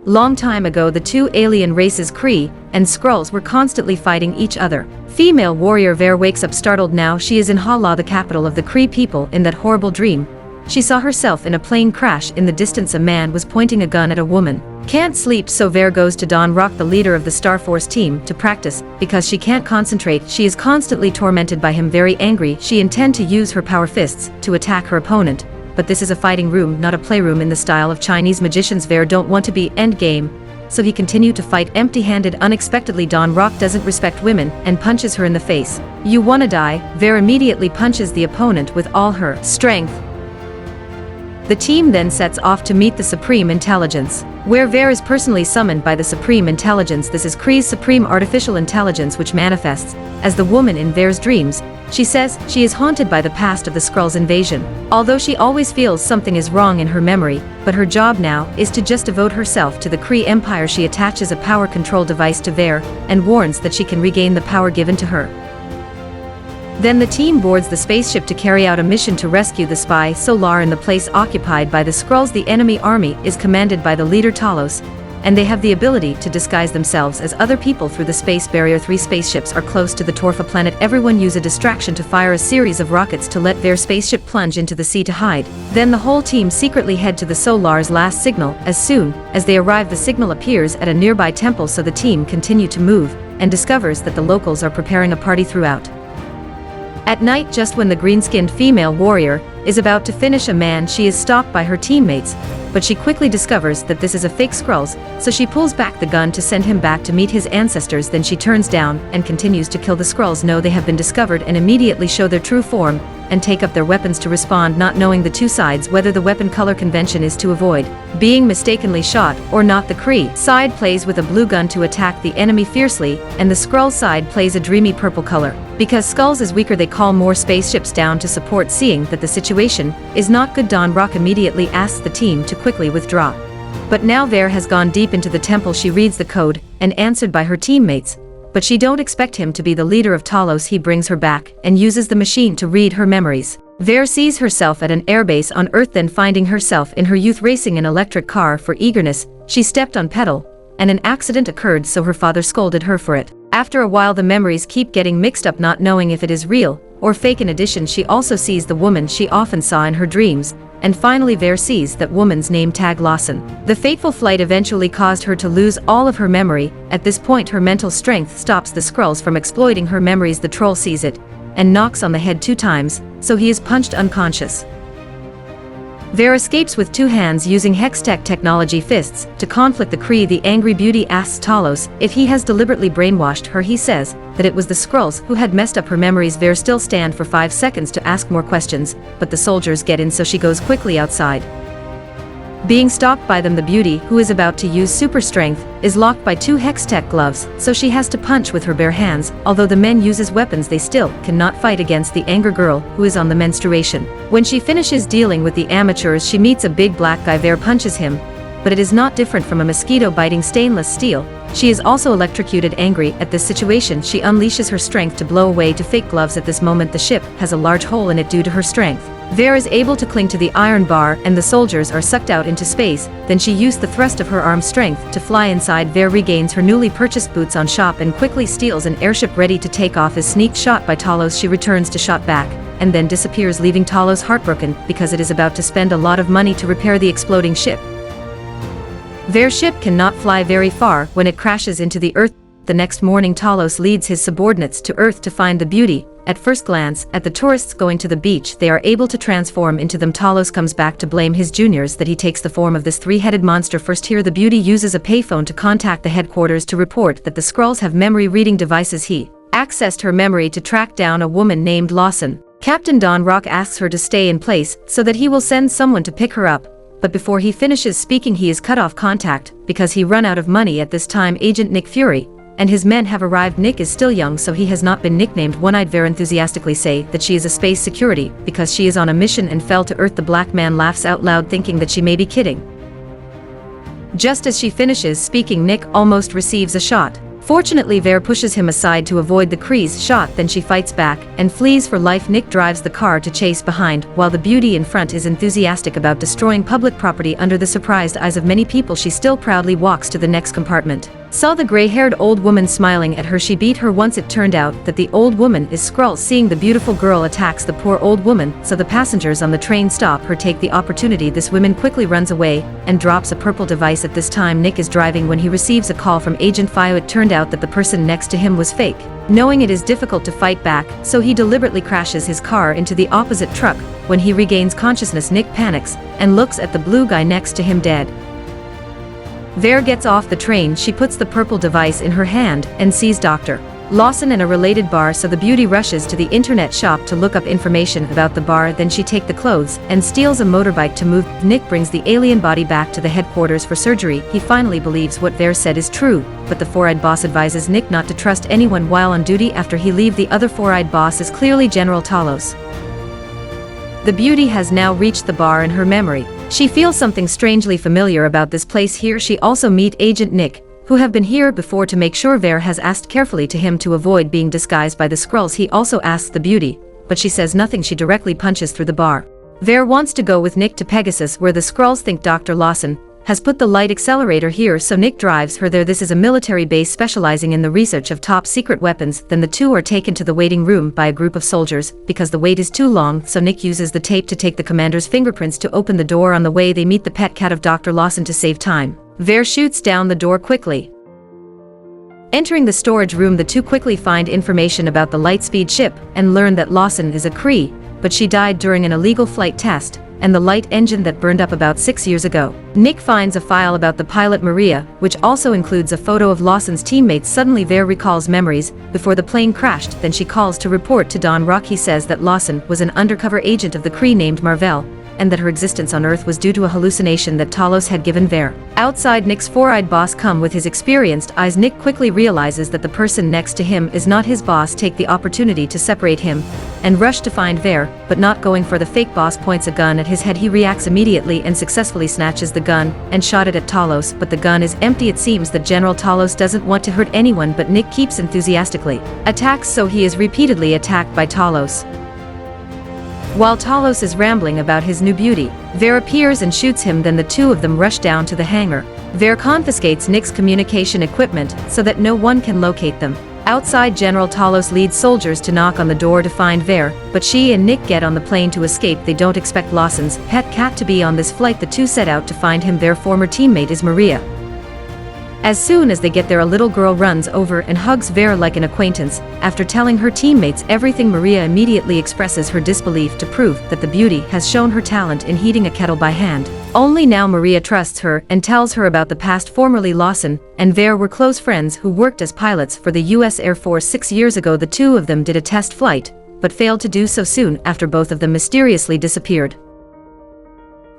Long time ago the two alien races Kree and Skrulls were constantly fighting each other. Female warrior Ver wakes up startled. Now she is in Hala, the capital of the Kree people. In that horrible dream, she saw herself in a plane crash. In the distance a man was pointing a gun at a woman. Can't sleep, so Ver goes to Don Rock, the leader of the Star Force team, to practice, because she can't concentrate. She is constantly tormented by him. Very angry, she intends to use her power fists to attack her opponent. But this is a fighting room, not a playroom in the style of Chinese magicians. Ver don't want to be endgame, so he continued to fight empty-handed. Unexpectedly Don Rock doesn't respect women and punches her in the face. You wanna die? Ver immediately punches the opponent with all her strength. The team then sets off to meet the Supreme Intelligence, where Ver is personally summoned by the Supreme Intelligence. This is Kree's supreme artificial intelligence, which manifests as the woman in Ver's dreams. She says she is haunted by the past of the Skrulls' invasion, although she always feels something is wrong in her memory, but her job now is to just devote herself to the Kree Empire. She attaches a power control device to Ver and warns that she can regain the power given to her. Then the team boards the spaceship to carry out a mission to rescue the spy Solar in the place occupied by the Skrulls. The enemy army is commanded by the leader Talos, and they have the ability to disguise themselves as other people through the space barrier. 3 spaceships are close to the Torfa planet. Everyone use a distraction to fire a series of rockets to let their spaceship plunge into the sea to hide. Then the whole team secretly head to the Solar's last signal. As soon as they arrive, the signal appears at a nearby temple, so the team continue to move and discovers that the locals are preparing a party throughout. At night, just when the green-skinned female warrior is about to finish a man, she is stopped by her teammates, but she quickly discovers that this is a fake Skrulls, so she pulls back the gun to send him back to meet his ancestors. Then she turns down and continues to kill. The Skrulls know they have been discovered and immediately show their true form and take up their weapons to respond, not knowing the two sides whether the weapon color convention is to avoid being mistakenly shot or not. The Kree side plays with a blue gun to attack the enemy fiercely, and the Skrull side plays a dreamy purple color. Because Skulls is weaker, they call more spaceships down to support. Seeing that the situation is not good, Don Rock immediately asks the team to quickly withdraw. But now Ver has gone deep into the temple. She reads the code and answered by her teammates, but she don't expect him to be the leader of Talos. He brings her back and uses the machine to read her memories. Ver sees herself at an airbase on Earth, then finding herself in her youth racing an electric car. For eagerness, she stepped on pedal, and an accident occurred, so her father scolded her for it. After a while, the memories keep getting mixed up, not knowing if it is real or fake. In addition, she also sees the woman she often saw in her dreams, and finally Ver sees that woman's name tag Lawson. The fateful flight eventually caused her to lose all of her memory. At this point, her mental strength stops the Skrulls from exploiting her memories. The troll sees it and knocks on the head 2 times, so he is punched unconscious. Ver escapes with 2 hands using Hextech technology fists to conflict the Kree. The angry beauty asks Talos if he has deliberately brainwashed her. He says that it was the Skrulls who had messed up her memories. Ver still stands for 5 seconds to ask more questions, but the soldiers get in, so she goes quickly outside. Being stopped by them, the beauty, who is about to use super strength, is locked by 2 Hextech gloves, so she has to punch with her bare hands. Although the men uses weapons, they still cannot fight against the angry girl who is on the menstruation. When she finishes dealing with the amateurs, she meets a big black guy. Ver punches him, but it is not different from a mosquito biting stainless steel. She is also electrocuted. Angry at this situation, she unleashes her strength to blow away 2 fake gloves. At this moment, the ship has a large hole in it due to her strength. Ver is able to cling to the iron bar, and the soldiers are sucked out into space. Then she used the thrust of her arm strength to fly inside. Ver regains her newly purchased boots on shop and quickly steals an airship ready to take off. Is sneaked shot by Talos. She returns to shot back and then disappears, leaving Talos heartbroken because it is about to spend a lot of money to repair the exploding ship. Ver's ship cannot fly very far when it crashes into the Earth. The next morning, Talos leads his subordinates to Earth to find the beauty. At first glance at the tourists going to the beach, they are able to transform into them. Talos comes back to blame his juniors that he takes the form of this 3-headed monster. First, here the beauty uses a payphone to contact the headquarters to report that the Skrulls have memory reading devices. He accessed her memory to track down a woman named Lawson. Captain Don Rock asks her to stay in place so that he will send someone to pick her up. But before he finishes speaking, he is cut off contact because he run out of money. At this time, Agent Nick Fury and his men have arrived. Nick is still young, so he has not been nicknamed One-Eyed. Ver enthusiastically say that she is a space security because she is on a mission and fell to Earth. The black man laughs out loud, thinking that she may be kidding. Just as she finishes speaking, Nick almost receives a shot. Fortunately, Ver pushes him aside to avoid the Kree's shot, then she fights back and flees for life. Nick drives the car to chase behind, while the beauty in front is enthusiastic about destroying public property. Under the surprised eyes of many people, she still proudly walks to the next compartment. Saw the gray-haired old woman smiling at her. She beat her once. It turned out that the old woman is Skrull. Seeing the beautiful girl attacks the poor old woman, so the passengers on the train stop her. Take the opportunity. This woman quickly runs away and drops a purple device. At this time, Nick is driving when he receives a call from Agent Fio. It turned out that the person next to him was fake. Knowing it is difficult to fight back, so he deliberately crashes his car into the opposite truck. When he regains consciousness, Nick panics and looks at the blue guy next to him dead. Ver gets off the train. She puts the purple device in her hand and sees Dr. Lawson in a related bar, so the beauty rushes to the internet shop to look up information about the bar. Then she takes the clothes and steals a motorbike to move. Nick brings the alien body back to the headquarters for surgery. He finally believes what Ver said is true, but the four-eyed boss advises Nick not to trust anyone while on duty. After he leaves, the other four-eyed boss is clearly General Talos. The beauty has now reached the bar in her memory. She feels something strangely familiar about this place. Here she also meet Agent Nick, who have been here before. To make sure, Ver has asked carefully to him to avoid being disguised by the Skrulls. He also asks the beauty, but she says nothing. She directly punches through the bar. Ver wants to go with Nick to Pegasus, where the Skrulls think Dr. Lawson has put the light accelerator here, so Nick drives her there. This is a military base specializing in the research of top-secret weapons. Then the two are taken to the waiting room by a group of soldiers. Because the wait is too long, so Nick uses the tape to take the commander's fingerprints to open the door. On the way, they meet the pet cat of Dr. Lawson. To save time, Ver shoots down the door quickly. Entering the storage room, the two quickly find information about the Lightspeed ship and learn that Lawson is a Kree, but she died during an illegal flight test and the light engine that burned up about 6 years ago. Nick finds a file about the pilot Maria, which also includes a photo of Lawson's teammates. Suddenly Ver recalls memories before the plane crashed. Then she calls to report to Don Rock. He says that Lawson was an undercover agent of the Kree named Marvell, and that her existence on Earth was due to a hallucination that Talos had given Ver. Outside, Nick's four-eyed boss come with his experienced eyes. Nick quickly realizes that the person next to him is not his boss. Take the opportunity to separate him and rush to find Ver, but not going for the fake boss points a gun at his head. He reacts immediately and successfully snatches the gun and shot it at Talos, but the gun is empty. It seems that General Talos doesn't want to hurt anyone, but Nick keeps enthusiastically attacks, so he is repeatedly attacked by Talos. While Talos is rambling about his new beauty, Ver appears and shoots him. Then the two of them rush down to the hangar. Ver confiscates Nick's communication equipment so that no one can locate them. Outside, General Talos leads soldiers to knock on the door to find Ver, but she and Nick get on the plane to escape. They don't expect Lawson's pet cat to be on this flight. The two set out to find him. Their former teammate is Maria. As soon as they get there, a little girl runs over and hugs Ver like an acquaintance. After telling her teammates everything, Maria immediately expresses her disbelief to prove that the beauty has shown her talent in heating a kettle by hand. Only now Maria trusts her and tells her about the past. Formerly, Lawson and Ver were close friends who worked as pilots for the US Air Force 6 years ago. The two of them did a test flight, but failed to do so soon after both of them mysteriously disappeared.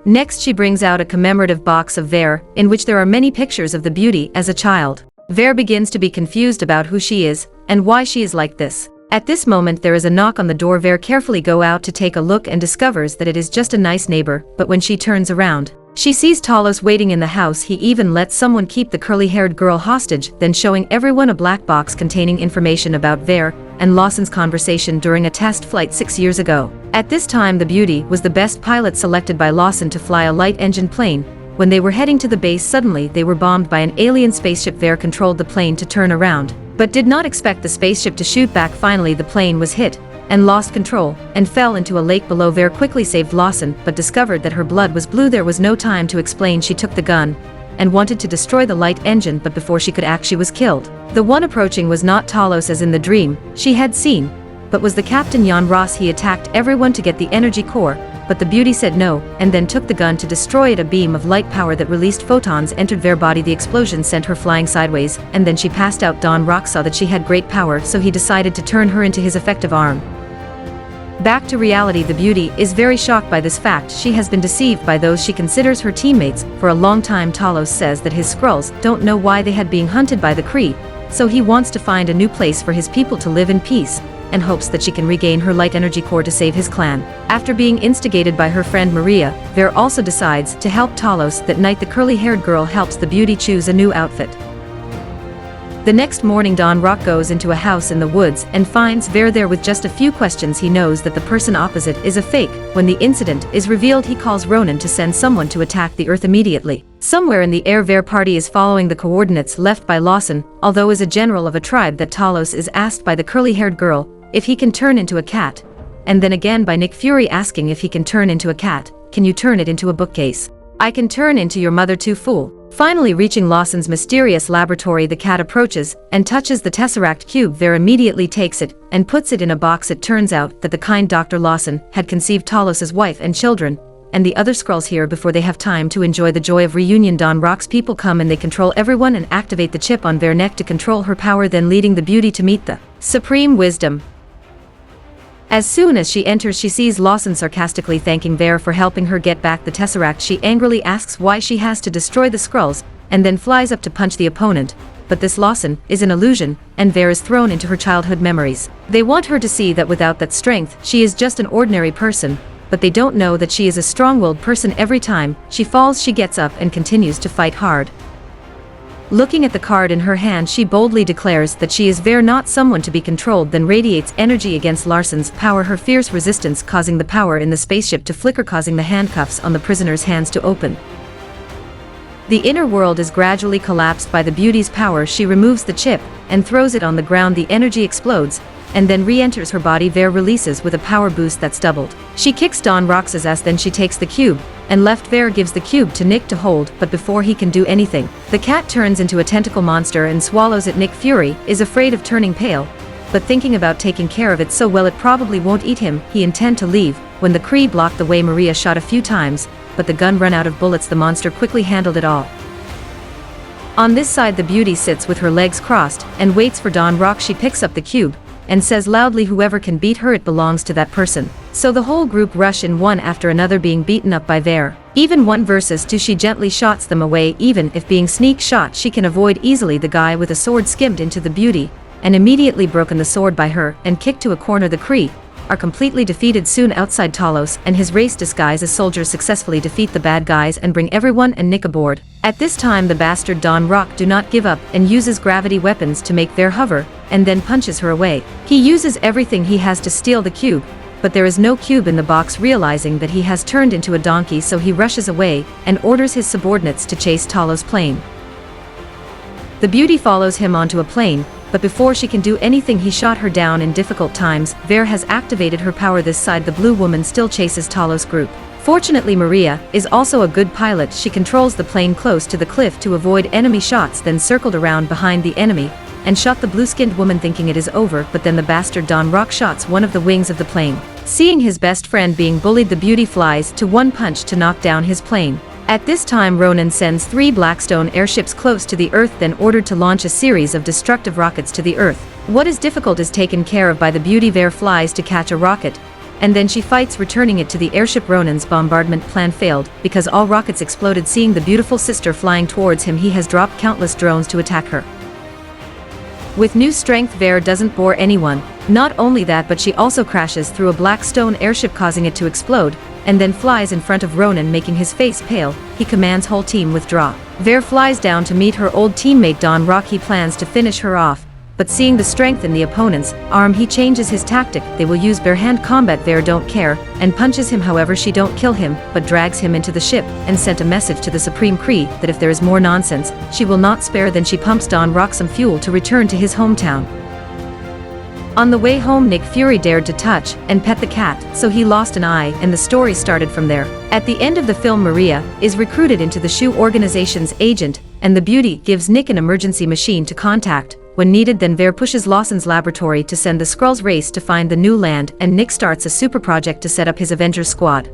Next, she brings out a commemorative box of Ver, in which there are many pictures of the beauty as a child. Ver begins to be confused about who she is and why she is like this. At this moment, there is a knock on the door. Ver carefully goes out to take a look and discovers that it is just a nice neighbor, but when she turns around, she sees Talos waiting in the house. He even lets someone keep the curly-haired girl hostage, then showing everyone a black box containing information about Ver and Lawson's conversation during a test flight 6 years ago. At this time, the beauty was the best pilot selected by Lawson to fly a light-engine plane. When they were heading to the base, suddenly they were bombed by an alien spaceship. Ver controlled the plane to turn around, but did not expect the spaceship to shoot back. Finally, the plane was hit and lost control and fell into a lake below. Ver quickly saved Lawson, but discovered that her blood was blue. There was no time to explain. She took the gun and wanted to destroy the light engine, but before she could act, she was killed. The one approaching was not Talos as in the dream she had seen, but was the Captain Jan Ross. He attacked everyone to get the energy core, but the beauty said no, and then took the gun to destroy it. A beam of light power that released photons entered Ver's body. The explosion sent her flying sideways, and then she passed out. Don Rock saw that she had great power, so he decided to turn her into his effective arm. Back to reality, the beauty is very shocked by this fact. She has been deceived by those she considers her teammates for a long time. Talos says that his Skrulls don't know why they had been hunted by the Kree, so he wants to find a new place for his people to live in peace, and hopes that she can regain her light energy core to save his clan. After being instigated by her friend Maria, Ver also decides to help Talos. That night, the curly-haired girl helps the beauty choose a new outfit. The next morning Don Rock goes into a house in the woods and finds Ver there with just a few questions. He knows that the person opposite is a fake. When the incident is revealed, he calls Ronan to send someone to attack the Earth immediately. Somewhere in the air, Ver party is following the coordinates left by Lawson, although as a general of a tribe that Talos is asked by the curly-haired girl if he can turn into a cat, and then again by Nick Fury asking if he can turn into a cat. Can you turn it into a bookcase? I can turn into your mother too, fool. Finally reaching Lawson's mysterious laboratory, the cat approaches and touches the Tesseract cube. Ver immediately takes it and puts it in a box. It turns out that the kind Dr. Lawson had conceived Talos' wife and children, and the other Skrulls here before they have time to enjoy the joy of reunion. Don Rock's people come and they control everyone and activate the chip on Ver's neck to control her power, then leading the beauty to meet the Supreme Wisdom. As soon as she enters, she sees Lawson sarcastically thanking Ver for helping her get back the Tesseract. She angrily asks why she has to destroy the Skrulls, and then flies up to punch the opponent. But this Lawson is an illusion, and Ver is thrown into her childhood memories. They want her to see that without that strength, she is just an ordinary person, but they don't know that she is a strong-willed person. Every time she falls, she gets up and continues to fight hard. Looking at the card in her hand, she boldly declares that she is Ver, not someone to be controlled, then radiates energy against Larson's power, her fierce resistance causing the power in the spaceship to flicker, causing the handcuffs on the prisoner's hands to open. The inner world is gradually collapsed by the beauty's power. She removes the chip and throws it on the ground. The energy explodes and then re-enters her body. Ver releases with a power boost that's doubled. She kicks Don Rock's ass, then she takes the cube and left. Ver gives the cube to Nick to hold, but before he can do anything, the cat turns into a tentacle monster and swallows it. Nick Fury is afraid of turning pale, but thinking about taking care of it so well it probably won't eat him. He intend to leave when the Kree blocked the way. Maria shot a few times, but the gun ran out of bullets. The monster quickly handled it all. On this side, the beauty sits with her legs crossed and waits for Don Rock. She picks up the cube and says loudly, whoever can beat her, it belongs to that person. So the whole group rush in, one after another, being beaten up by Ver. Even 1 versus 2, she gently shots them away. Even if being sneak shot, she can avoid easily. The guy with a sword skimmed into the beauty and immediately broken the sword by her and kicked to a corner. The Kree are completely defeated. Soon outside, Talos and his race disguised as soldiers successfully defeat the bad guys and bring everyone and Nick aboard. At this time, the bastard Don Rock do not give up and uses gravity weapons to make Ver hover and then punches her away. He uses everything he has to steal the cube, but there is no cube in the box. Realizing that he has turned into a donkey, so he rushes away and orders his subordinates to chase Talos' plane. The beauty follows him onto a plane, but before she can do anything, he shot her down. In difficult times, Ver has activated her power. This side, the blue woman still chases Talos' group. Fortunately, Maria is also a good pilot. She controls the plane close to the cliff to avoid enemy shots, then circled around behind the enemy and shot the blue-skinned woman, thinking it is over, but then the bastard Don Rock shots one of the wings of the plane. Seeing his best friend being bullied, the beauty flies to one punch to knock down his plane. At this time, Ronan sends 3 Blackstone airships close to the Earth, then ordered to launch a series of destructive rockets to the Earth. What is difficult is taken care of by the beauty. Ver flies to catch a rocket, and then she fights returning it to the airship. Ronan's bombardment plan failed because all rockets exploded. Seeing the beautiful sister flying towards him, he has dropped countless drones to attack her. With new strength, Ver doesn't bore anyone. Not only that, but she also crashes through a Blackstone airship, causing it to explode, and then flies in front of Ronan, making his face pale. He commands whole team withdraw. Ver flies down to meet her old teammate Don Rock. He plans to finish her off, but seeing the strength in the opponent's arm, he changes his tactic. They will use bare-hand combat. Ver don't care and punches him. However, she don't kill him, but drags him into the ship and sent a message to the Supreme Kree that if there is more nonsense, she will not spare. Then she pumps Don Rock some fuel to return to his hometown. On the way home, Nick Fury dared to touch and pet the cat, so he lost an eye, and the story started from there. At the end of the film, Maria is recruited into the SHU organization's agent, and the beauty gives Nick an emergency machine to contact when needed. Then Ver pushes Lawson's laboratory to send the Skrulls race to find the new land, and Nick starts a super project to set up his Avengers squad.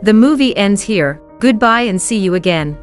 The movie ends here. Goodbye and see you again.